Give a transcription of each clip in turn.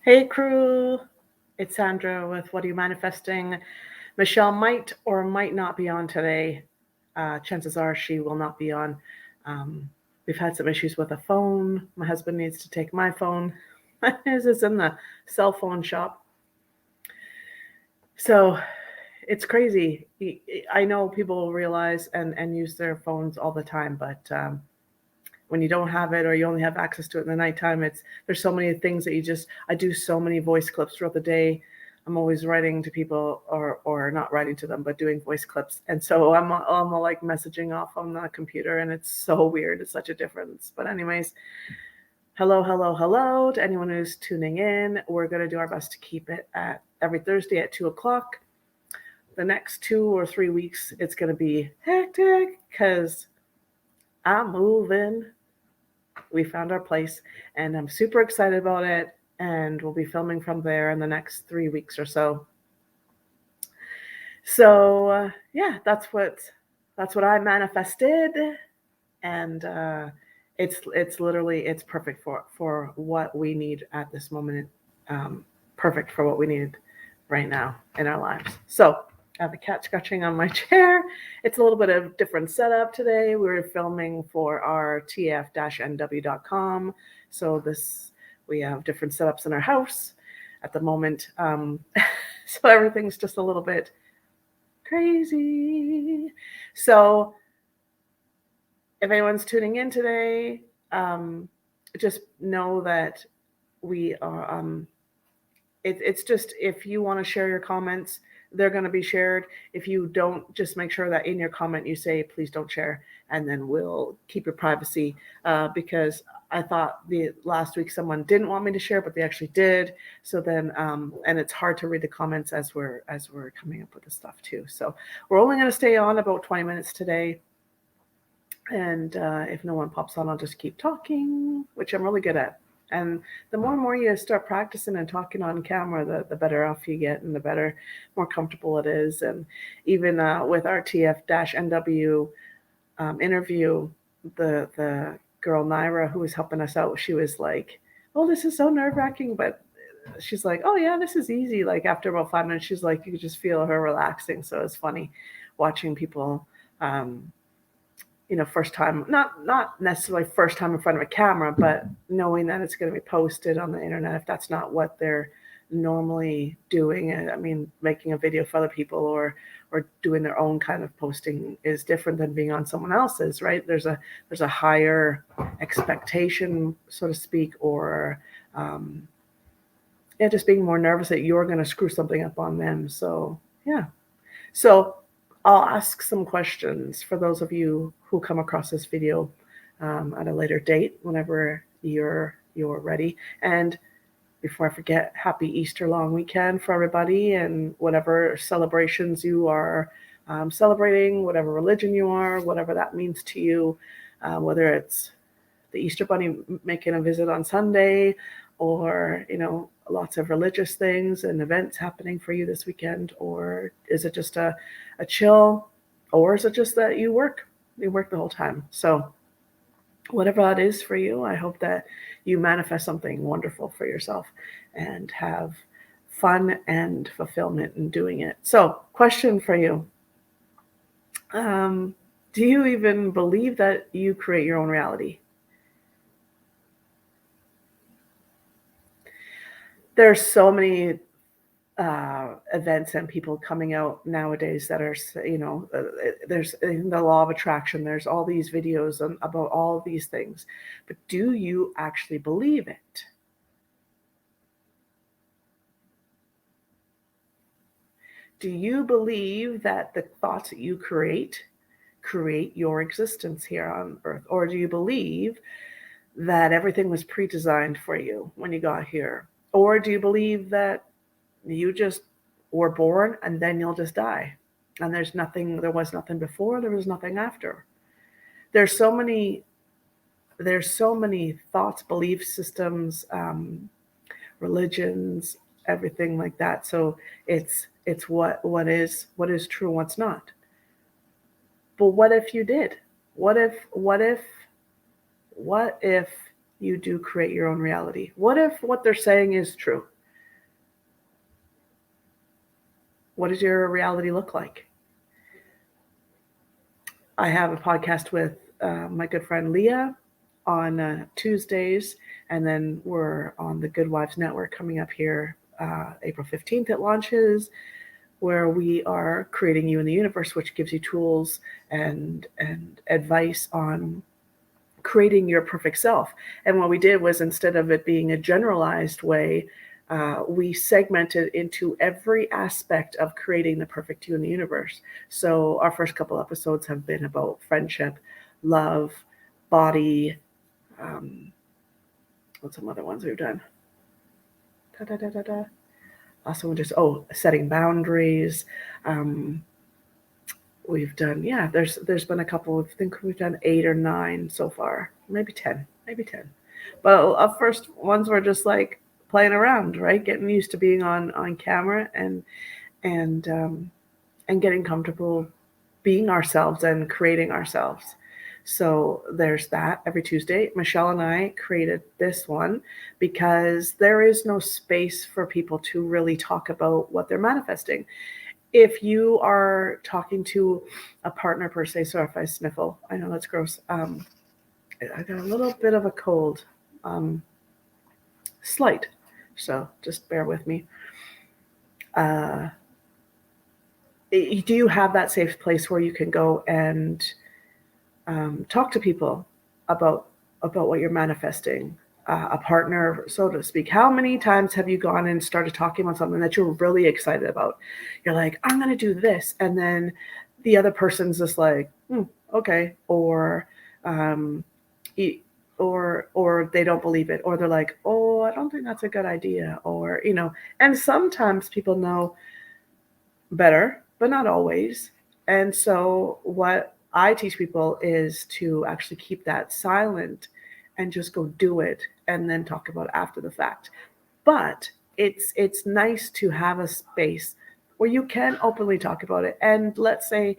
Hey crew, it's Sandra with What Are You Manifesting? Michelle might or might not be on today. Chances are she will not be on. Um, we've had some issues with a phone. My husband needs to take my phone. His is in the cell phone shop. So it's crazy. I know people realize and use their phones all the time, but when you don't have it or you only have access to it in the nighttime, there's so many things that I do so many voice clips throughout the day. I'm always writing to people or not writing to them, but doing voice clips. And so I'm like messaging off on the computer, and it's so weird. It's such a difference. But anyways, hello to anyone who's tuning in. We're going to do our best to keep it at every Thursday at 2:00. The next 2 or 3 weeks, it's going to be hectic because I'm moving. We found our place, and I'm super excited about it. And we'll be filming from there in the next 3 weeks or so. So yeah, that's what I manifested, and it's literally it's perfect for what we need at this moment. Perfect for what we need right now in our lives. So I have a cat scratching on my chair. It's a little bit of different setup today. We're filming for our tf-nw.com. So we have different setups in our house at the moment. So everything's just a little bit crazy. So if anyone's tuning in today, just know that we are, it's just, if you want to share your comments, they're going to be shared. If you don't, just make sure that in your comment you say, please don't share, and then we'll keep your privacy, because I thought the last week someone didn't want me to share, but they actually did. So then, and it's hard to read the comments as we're coming up with the stuff too. So we're only going to stay on about 20 minutes today. And if no one pops on, I'll just keep talking, which I'm really good at. And the more and more you start practicing and talking on camera, the better off you get, and the more comfortable it is. And even with our TF-NW interview, the girl Naira who was helping us out, she was like, "Oh, this is so nerve-wracking," but she's like, "Oh yeah, this is easy." Like after about 5 minutes, she's like, you could just feel her relaxing. So it's funny watching people. First time, not necessarily first time in front of a camera, but knowing that it's going to be posted on the internet if that's not what they're normally doing. I mean, making a video for other people or doing their own kind of posting is different than being on someone else's, right? There's a higher expectation, so to speak, or just being more nervous that you're going to screw something up on them. So yeah. So I'll ask some questions for those of you who come across this video at a later date, whenever you're ready. And before I forget, happy Easter long weekend for everybody, and whatever celebrations you are celebrating, whatever religion you are, whatever that means to you, whether it's the Easter Bunny making a visit on Sunday, or lots of religious things and events happening for you this weekend, or is it just a chill, or is it just that you work the whole time? So whatever that is for you, I hope that you manifest something wonderful for yourself and have fun and fulfillment in doing it. So question for you, do you even believe that you create your own reality? There's so many events and people coming out nowadays that are, there's the law of attraction. There's all these videos about all these things, but do you actually believe it? Do you believe that the thoughts that you create your existence here on earth? Or do you believe that everything was pre-designed for you when you got here? Or do you believe that you just were born and then you'll just die, and there was nothing before, there was nothing after? There's so many thoughts, belief systems, religions, everything like that. So it's what is true, what's not. But what if you did? What if you do create your own reality? What if what they're saying is true? what does your reality look like? I have a podcast with my good friend Leah on Tuesdays, and then we're on the Good Wives Network coming up here April 15th. It launches, where we are creating You in the Universe, which gives you tools and advice on creating your perfect self. And what we did was, instead of it being a generalized way, we segmented into every aspect of creating the perfect you in the universe. So our first couple episodes have been about friendship, love, body. What's some other ones we've done? Also, just setting boundaries. We've done, there's been a couple. I think we've done 8 or 9 so far, maybe 10. But our first ones were just like playing around, right? Getting used to being on camera and getting comfortable being ourselves and creating ourselves. So there's that every Tuesday. Michelle and I created this one because there is no space for people to really talk about what they're manifesting. If you are talking to a partner per se, sorry if I sniffle, I know that's gross. I got a little bit of a cold, slight, so just bear with me. Do you have that safe place where you can go and talk to people about what you're manifesting? A partner, so to speak. How many times have you gone and started talking about something that you're really excited about? You're like, I'm going to do this. And then the other person's just like, okay. Or they don't believe it. Or they're like, oh, I don't think that's a good idea. Or, and sometimes people know better, but not always. And so what I teach people is to actually keep that silent and just go do it and then talk about it after the fact. But it's nice to have a space where you can openly talk about it. And let's say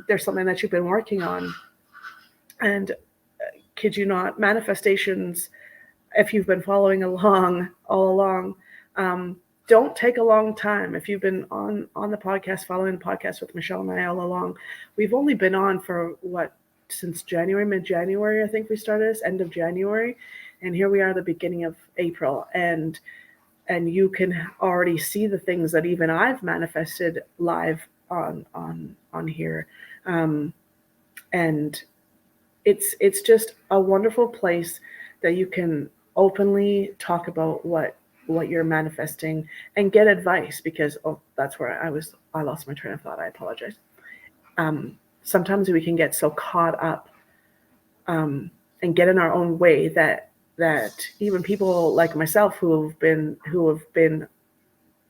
there's something that you've been working on, and kid you not, manifestations, if you've been following along all along, don't take a long time. If you've been on the podcast, following the podcast with Michelle and I all along, we've only been on for since January, mid-January, I think we started this, end of January. And here we are, the beginning of April. And you can already see the things that even I've manifested live on here. And it's just a wonderful place that you can openly talk about what you're manifesting and get advice, because that's where I lost my train of thought. I apologize. Sometimes we can get so caught up and get in our own way that even people like myself who have been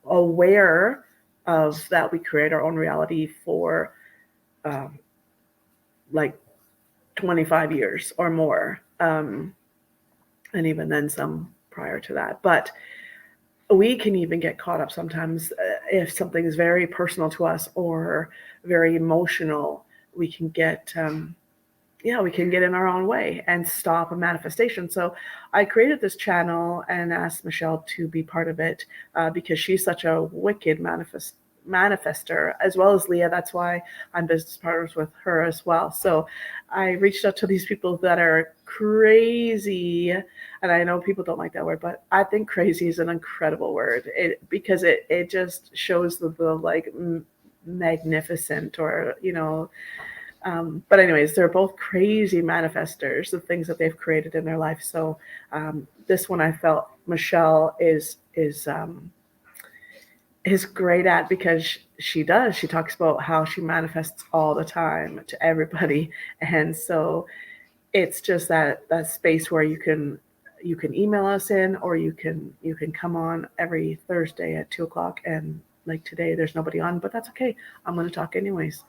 aware of that, we create our own reality for like 25 years or more, and even then some prior to that. But we can even get caught up sometimes if something is very personal to us or very emotional. We can get we can get in our own way and stop a manifestation. So I created this channel and asked Michelle to be part of it because she's such a wicked manifester, as well as Leah. That's why I'm business partners with her as well. So I reached out to these people that are crazy, and I know people don't like that word, but I think crazy is an incredible word, because it just shows the like magnificent, or but anyways, they're both crazy manifestors of things that they've created in their life. So this one I felt Michelle is great at, because she talks about how she manifests all the time to everybody. And so it's just that space where you can email us in, or you can come on every Thursday at 2:00. And like today, there's nobody on, but that's okay. I'm going to talk anyways.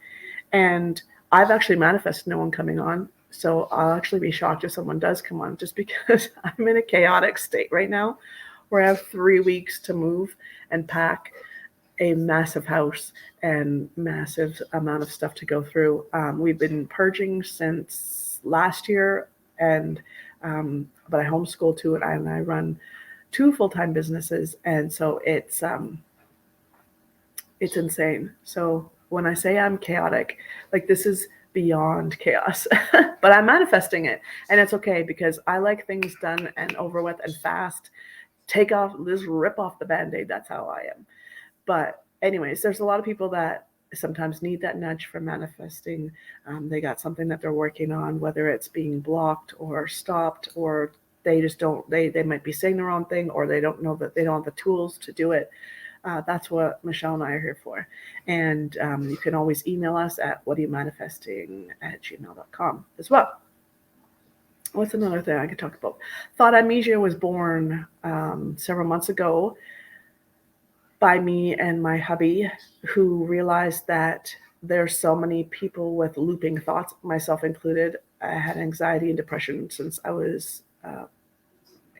And I've actually manifested no one coming on. So I'll actually be shocked if someone does come on, just because I'm in a chaotic state right now where I have 3 weeks to move and pack a massive house and massive amount of stuff to go through. We've been purging since last year, and but I homeschool too, and I run 2 full-time businesses, and so it's it's insane. So when I say I'm chaotic, like this is beyond chaos, but I'm manifesting it, and it's okay because I like things done and over with and fast. Take off, just rip off the band-aid. That's how I am. But anyways, there's a lot of people that sometimes need that nudge for manifesting. They got something that they're working on, whether it's being blocked or stopped, or they just don't. They might be saying the wrong thing, or they don't know that they don't have the tools to do it. That's what Michelle and I are here for. And you can always email us at whatayoumanifesting@gmail.com as well. What's another thing I could talk about? Thought Amnesia was born several months ago by me and my hubby, who realized that there's so many people with looping thoughts, myself included. I had anxiety and depression since I was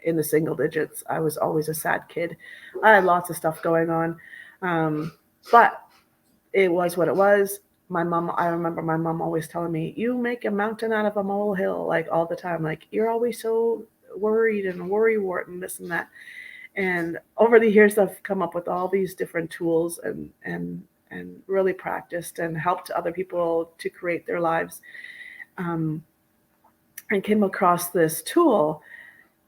in the single digits. I was always a sad kid. I had lots of stuff going on. But it was what it was. I remember my mom always telling me, you make a mountain out of a molehill, like all the time. Like, you're always so worried and worrywart and this and that. And over the years, I've come up with all these different tools and really practiced and helped other people to create their lives. And came across this tool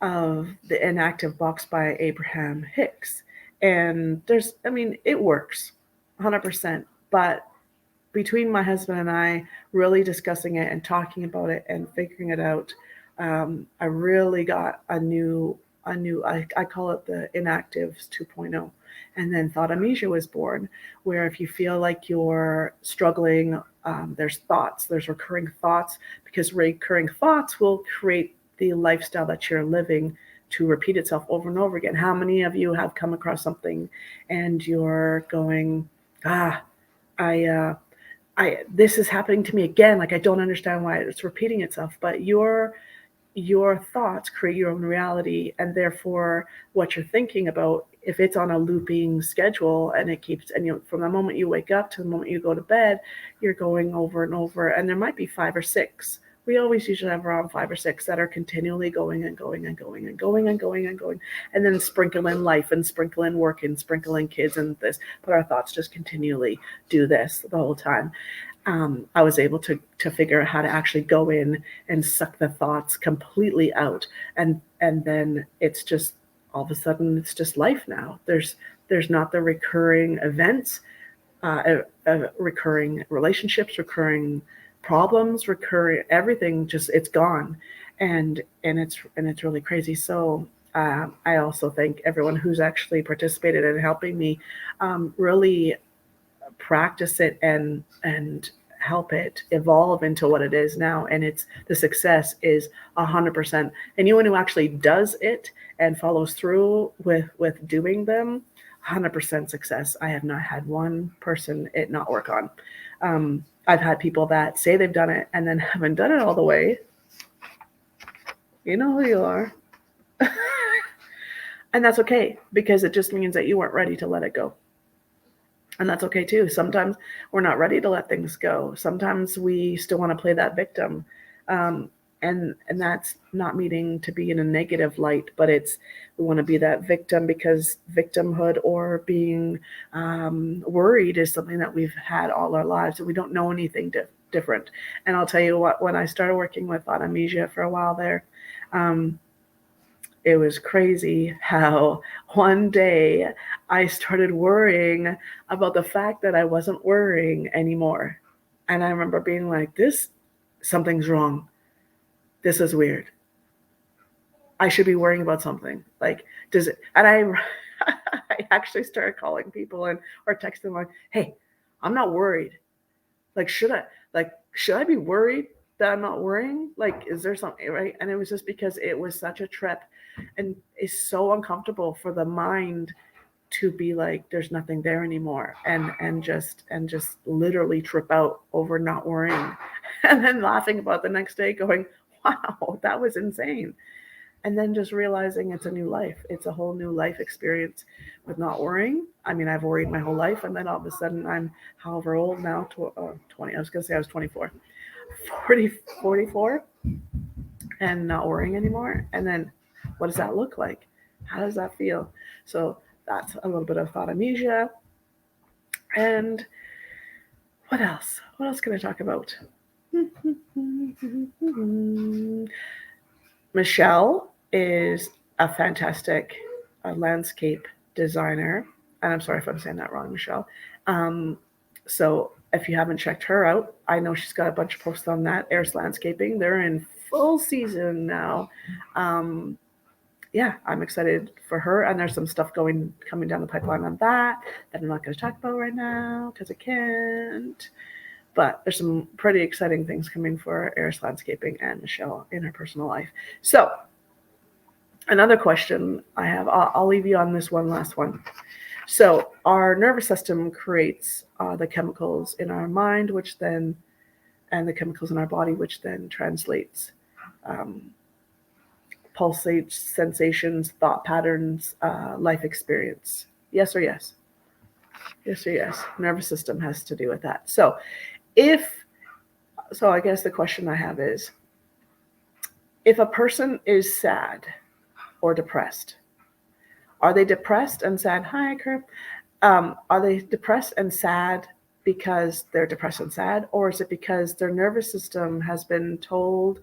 of the inactive box by Abraham Hicks. And it works 100%. But between my husband and I really discussing it and talking about it and figuring it out, I really got a new, I call it the Inactives 2.0. And then Thought Amnesia was born, where if you feel like you're struggling, there's recurring thoughts, because recurring thoughts will create the lifestyle that you're living to repeat itself over and over again. How many of you have come across something and you're going, I this is happening to me again. Like, I don't understand why it's repeating itself. But your thoughts create your own reality, and therefore what you're thinking about, if it's on a looping schedule and it keeps, and from the moment you wake up to the moment you go to bed, you're going over and over, and there might be 5 or 6. We always usually have around 5 or 6 that are continually going and going and going and going and going and going, and then sprinkle in life and sprinkle in work and sprinkle in kids and this, but our thoughts just continually do this the whole time. I was able to figure out how to actually go in and suck the thoughts completely out, and then it's just, all of a sudden, it's just life now. There's not the recurring events, recurring relationships, recurring problems, recurring everything. Just, it's gone, and it's really crazy. So I also thank everyone who's actually participated in helping me really practice it and help it evolve into what it is now. And it's, the success is 100%. Anyone who actually does it and follows through with doing them, 100% success. I have not had one person it not work on. I've had people that say they've done it and then haven't done it all the way. You know who you are. And that's okay, because it just means that you weren't ready to let it go. And that's okay too. Sometimes we're not ready to let things go. Sometimes we still want to play that victim. And that's not meaning to be in a negative light, but it's, we want to be that victim because victimhood or being worried is something that we've had all our lives, and we don't know anything different. And I'll tell you what, when I started working with Thought Amnesia for a while there, it was crazy how one day I started worrying about the fact that I wasn't worrying anymore. And I remember being like, something's wrong. This is weird. I should be worrying about something. Like, does it? And I actually started calling people or texting them like, hey, I'm not worried. Like, should I be worried that I'm not worrying? Like, is there something, right? And it was just because it was such a trip, and it's so uncomfortable for the mind to be like, there's nothing there anymore, and just literally trip out over not worrying, and then laughing about the next day going, wow, that was insane. And then just realizing it's a new life. It's a whole new life experience with not worrying. I mean, I've worried my whole life, and then all of a sudden I'm however old now, 20. I was going to say I was 24. 44, and not worrying anymore. And then what does that look like? How does that feel? So that's a little bit of Thought Amnesia. And what else? What else can I talk about? Michelle is a fantastic landscape designer. And I'm sorry if I'm saying that wrong, Michelle. So if you haven't checked her out, I know she's got a bunch of posts on that. Airs Landscaping. They're in full season now. Yeah, I'm excited for her. And there's some stuff coming down the pipeline on that I'm not going to talk about right now because I can't. But there's some pretty exciting things coming for Eris Landscaping and Michelle in her personal life. So another question I have, I'll leave you on this one last one. So our nervous system creates the chemicals in our mind, and the chemicals in our body, which then translates pulsates, sensations, thought patterns, life experience. Yes or yes? Yes or yes. Nervous system has to do with that. So I guess the question I have is, if a person is sad or depressed, are they depressed and sad? Hi, Kerr. Are they depressed and sad because they're depressed and sad, or is it because their nervous system has been told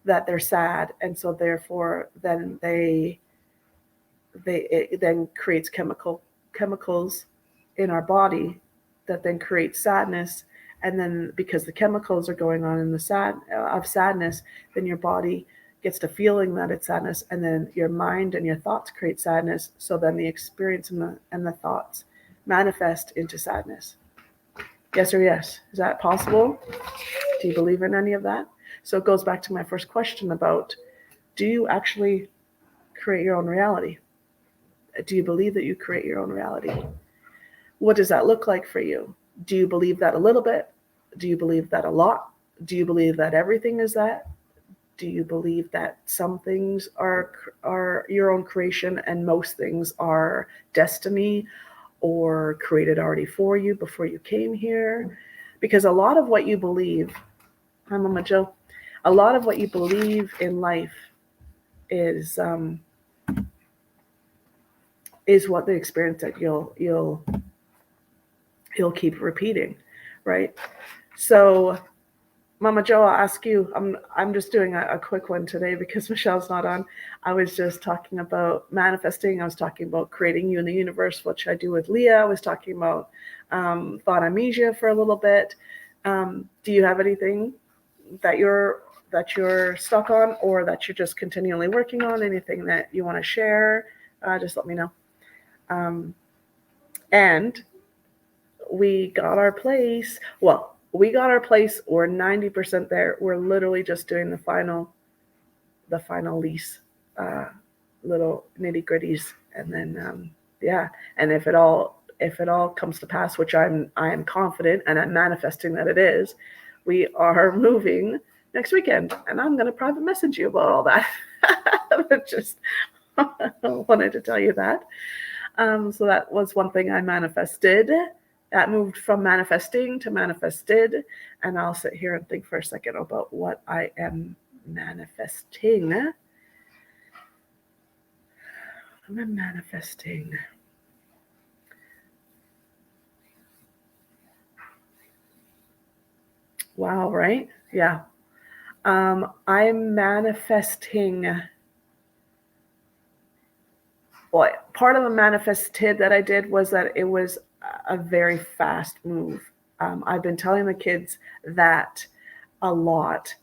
that they're sad, and so therefore then it then creates chemicals in our body that then create sadness, and then because the chemicals are going on in the sadness, then your body gets to feeling that it's sadness, and then your mind and your thoughts create sadness, so then the experience and the thoughts manifest into sadness. Yes or yes? Is that possible? Do you believe in any of that? So it goes back to my first question about, do you actually create your own reality? Do you believe that you create your own reality? What does that look like for you? Do you believe that a little bit? Do you believe that a lot? Do you believe that everything is that? Do you believe that some things are your own creation and most things are destiny or created already for you before you came here? Because a lot of what you believe, hi Mama Joe, a lot of what you believe in life is what the experience that you'll keep repeating, right? So Mama Joe, I'll ask you. I'm just doing a quick one today because Michelle's not on. I was just talking about manifesting. I was talking about creating you in the universe, which I do with Leah. I was talking about thought amnesia for a little bit. Do you have anything that you're stuck on, or that you're just continually working on? Anything that you want to share? Just let me know. And we got our place. Well, we got our place. We're 90% there. We're literally just doing the final lease, little nitty gritties, and then yeah. And if it all comes to pass, which I am confident and I'm manifesting that it is, we are moving next weekend, and I'm going to private message you about all that. But just wanted to tell you that. So that was one thing I manifested. That moved from manifesting to manifested. And I'll sit here and think for a second about what I am manifesting. I'm manifesting. Wow, right? Yeah. I'm manifesting. Well, part of the manifested that I did was that it was a very fast move. I've been telling the kids that a lot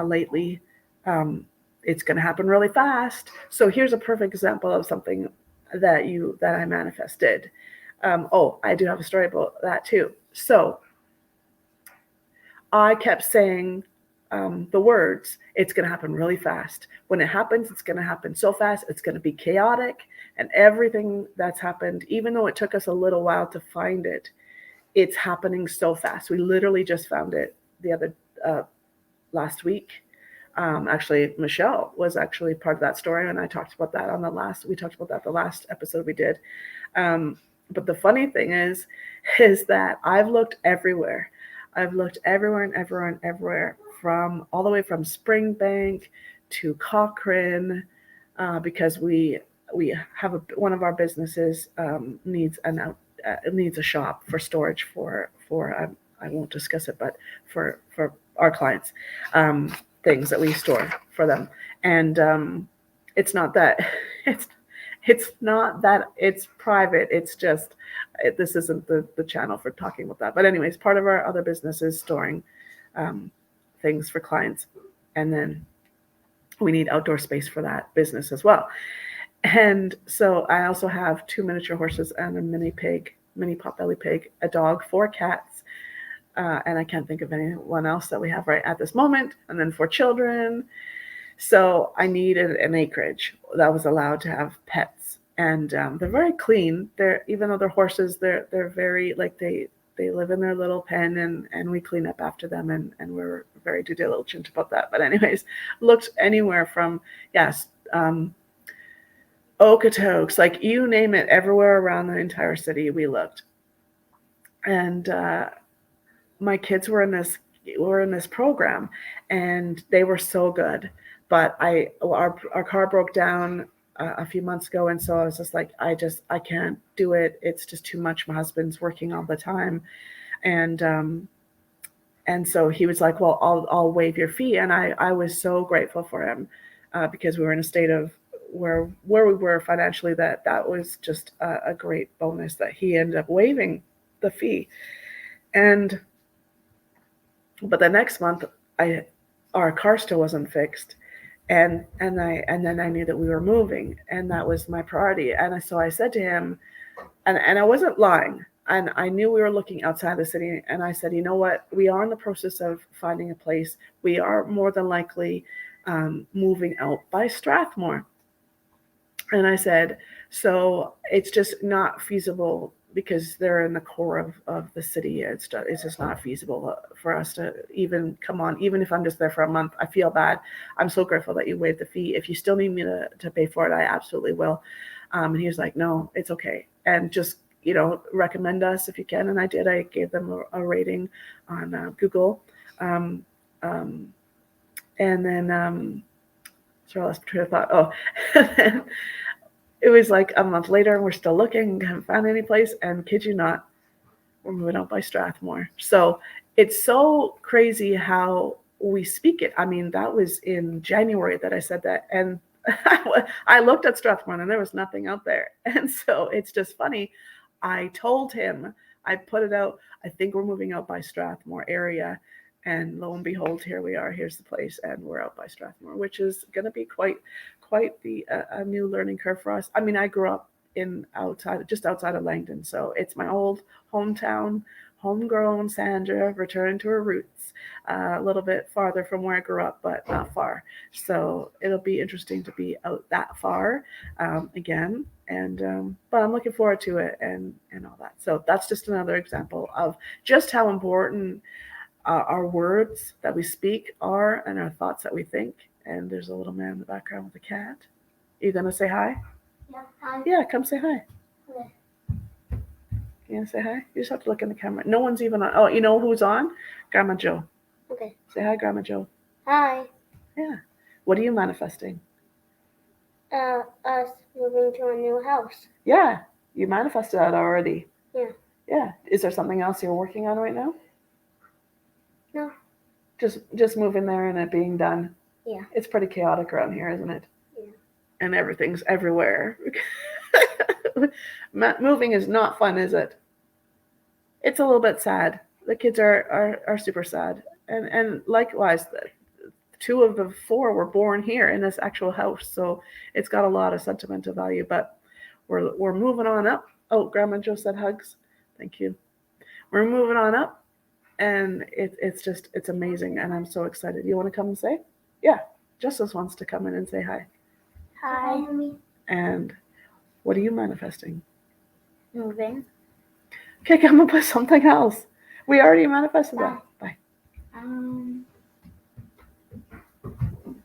lately. It's going to happen really fast. So here's a perfect example of something that I manifested. I do have a story about that too. So I kept saying the words, it's going to happen really fast. When it happens, it's going to happen so fast. It's going to be chaotic. And everything that's happened, even though it took us a little while to find it, it's happening so fast. We literally just found it the other last week. Actually, Michelle was actually part of that story, and I talked about that we talked about that the last episode we did. But the funny thing is that I've looked everywhere. I've looked everywhere and everywhere and everywhere, from all the way from Springbank to Cochrane, because we have one of our businesses needs needs a shop for storage for I won't discuss it, but for our clients, things that we store for them. And it's not that it's not that it's private. It's just this isn't the channel for talking about that. But anyways, part of our other business is storing things for clients, and then we need outdoor space for that business as well. And so I also have 2 miniature horses and a mini potbelly pig, a dog, 4 cats, and I can't think of anyone else that we have right at this moment. And then 4 children. So I needed an acreage that was allowed to have pets, and they're very clean. Even though they're horses, they're very like they live in their little pen, and we clean up after them, and we're very due diligent about that. But anyways, looked anywhere from Okotoks, like you name it, everywhere around the entire city we looked. And my kids were in this program, and they were so good. But our car broke down a few months ago, and so I was just like, I can't do it. It's just too much. My husband's working all the time, and so he was like, well, I'll waive your fee, and I was so grateful for him because we were in a state of where we were financially that was just a great bonus that he ended up waiving the fee. But the next month our car still wasn't fixed, and then I knew that we were moving, and that was my priority. And so I said to him, and I wasn't lying, and I knew we were looking outside the city, and I said, you know what, we are in the process of finding a place. We are more than likely moving out by Strathmore. And I said, so it's just not feasible because they're in the core of the city. It's just not feasible for us to even come on, even if I'm just there for a month. I feel bad. I'm so grateful that you waived the fee. If you still need me to pay for it, I absolutely will. And he was like, no, it's okay. And just, recommend us if you can. And I did. I gave them a rating on Google. And then, sorry, I lost my train of thought. Oh, it was like a month later, and we're still looking, haven't found any place. And kid you not, we're moving out by Strathmore. So it's so crazy how we speak it. I mean, that was in January that I said that, and I looked at Strathmore, and there was nothing out there. And so it's just funny. I told him, I put it out, I think we're moving out by Strathmore area. And lo and behold, here we are. Here's the place, and we're out by Strathmore, which is going to be quite a new learning curve for us. I mean, I grew up just outside of Langdon, so it's my old hometown, homegrown Sandra, returning to her roots, a little bit farther from where I grew up, but not far. So it'll be interesting to be out that far again, and but I'm looking forward to it and all that. So that's just another example of just how important our words that we speak are, and our thoughts that we think. And there's a little man in the background with a cat. You gonna say hi? Yeah, hi. Yeah, come say hi. Okay. You gonna say hi? You just have to look in the camera. No one's even on. Oh, you know who's on? Grandma Joe. Okay. Say hi, Grandma Joe. Hi. Yeah. What are you manifesting? Us moving to a new house. Yeah, you manifested that already. Yeah. Yeah. Is there something else you're working on right now? No. Just moving there and it being done. Yeah. It's pretty chaotic around here, isn't it? Yeah. And everything's everywhere. Moving is not fun, is it? It's a little bit sad. The kids are super sad. And likewise, 2 of the 4 were born here in this actual house, so it's got a lot of sentimental value. But we're moving on up. Oh, Grandma Joe said hugs. Thank you. We're moving on up, and it's amazing, and I'm so excited. You want to come and say? Yeah, Justice wants to come in and say hi. Hi. And what are you manifesting? Moving. Okay, come up with something else. We already manifested that. Bye.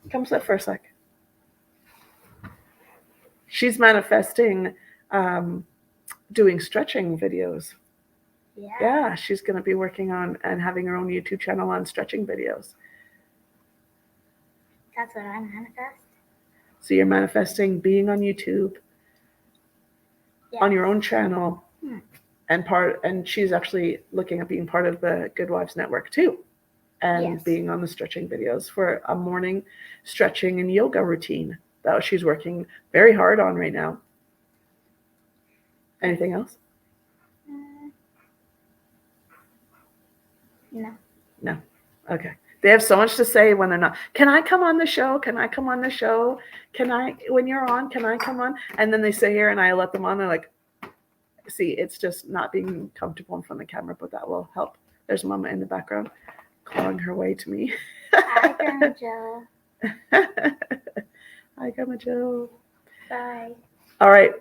Come sit for a sec. She's manifesting doing stretching videos. Yeah, she's going to be working on and having her own YouTube channel on stretching videos. That's what I manifest. So you're manifesting being on YouTube, on your own channel, and she's actually looking at being part of the Good Wives Network too, and Yes. being on the stretching videos for a morning stretching and yoga routine that she's working very hard on right now. Anything else? No. No. Okay. They have so much to say when they're not. Can I come on the show? Can I come on the show? Can I, when you're on, can I come on? And then they sit here and I let them on. They're like, see, it's just not being comfortable in front of the camera, but that will help. There's Mama in the background clawing her way to me. Hi, Grandma Joe. Hi, Grandma Joe. Bye. All right.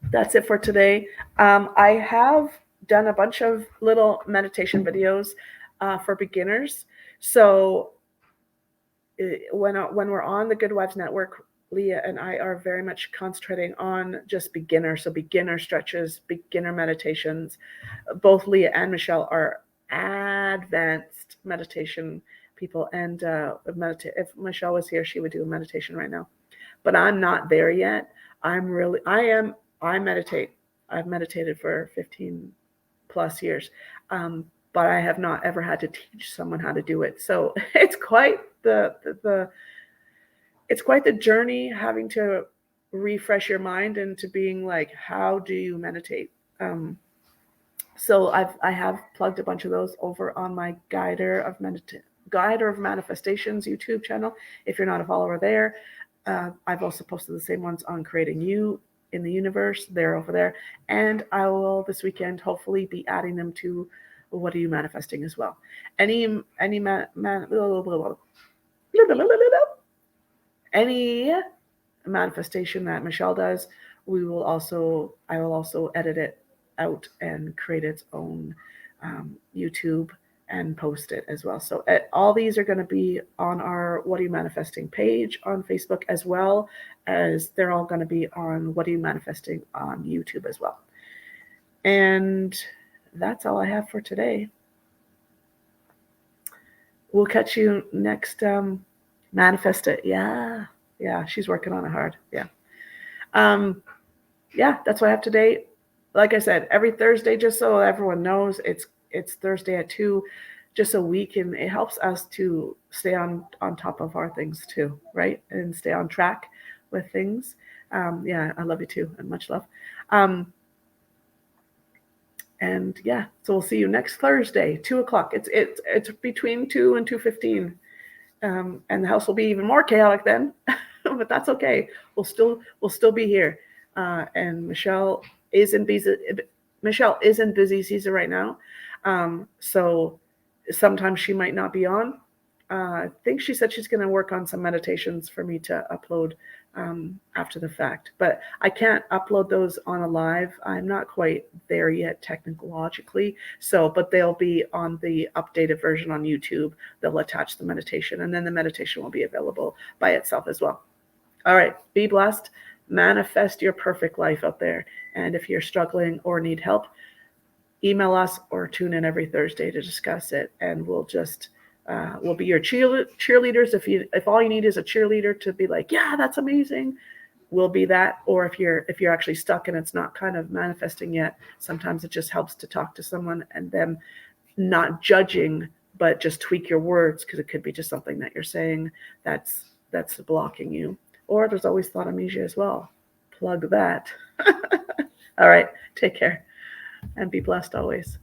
That's it for today. I have done a bunch of little meditation videos for beginners. So when we're on the Good Wives Network, Leah and I are very much concentrating on just beginner. So beginner stretches, beginner meditations. Both Leah and Michelle are advanced meditation people. And if Michelle was here, she would do a meditation right now. But I'm not there yet. I meditate. I've meditated for 15 plus years. But I have not ever had to teach someone how to do it. So it's quite it's quite the journey having to refresh your mind into being like, how do you meditate? So I have plugged a bunch of those over on my Guider of Manifestations YouTube channel. If you're not a follower there, I've also posted the same ones on Creating You in the Universe. They're over there. And I will this weekend hopefully be adding them to What Are You Manifesting as well. Any manifestation that Michelle does, I will also edit it out and create its own YouTube and post it as well. So all these are going to be on our What Are You Manifesting page on Facebook, as well as they're all going to be on What Are You Manifesting on YouTube as well. And that's all I have for today. We'll catch you next Manifest It. Yeah, she's working on it hard. Yeah, that's what I have today. Like I said, every Thursday, just so everyone knows, it's Thursday at 2, just so we can, it helps us to stay on top of our things too, right? And stay on track with things. I love you too, and much love. And yeah, so we'll see you next Thursday, 2:00. It's between 2 and 2:15. And the house will be even more chaotic then, but that's okay. We'll still be here. And Michelle is in busy season right now. So sometimes she might not be on. I think she said she's going to work on some meditations for me to upload after the fact, but I can't upload those on a live. I'm not quite there yet technologically. So, but they'll be on the updated version on YouTube. They'll attach the meditation, and then the meditation will be available by itself as well. All right, be blessed. Manifest your perfect life out there. And if you're struggling or need help, email us or tune in every Thursday to discuss it, and we'll be your cheerleaders. If all you need is a cheerleader to be like, yeah, that's amazing, we'll be that. Or if you're actually stuck and it's not kind of manifesting yet, sometimes it just helps to talk to someone and them not judging, but just tweak your words, because it could be just something that you're saying that's blocking you. Or there's always thought amnesia as well. Plug that. All right, take care and be blessed always.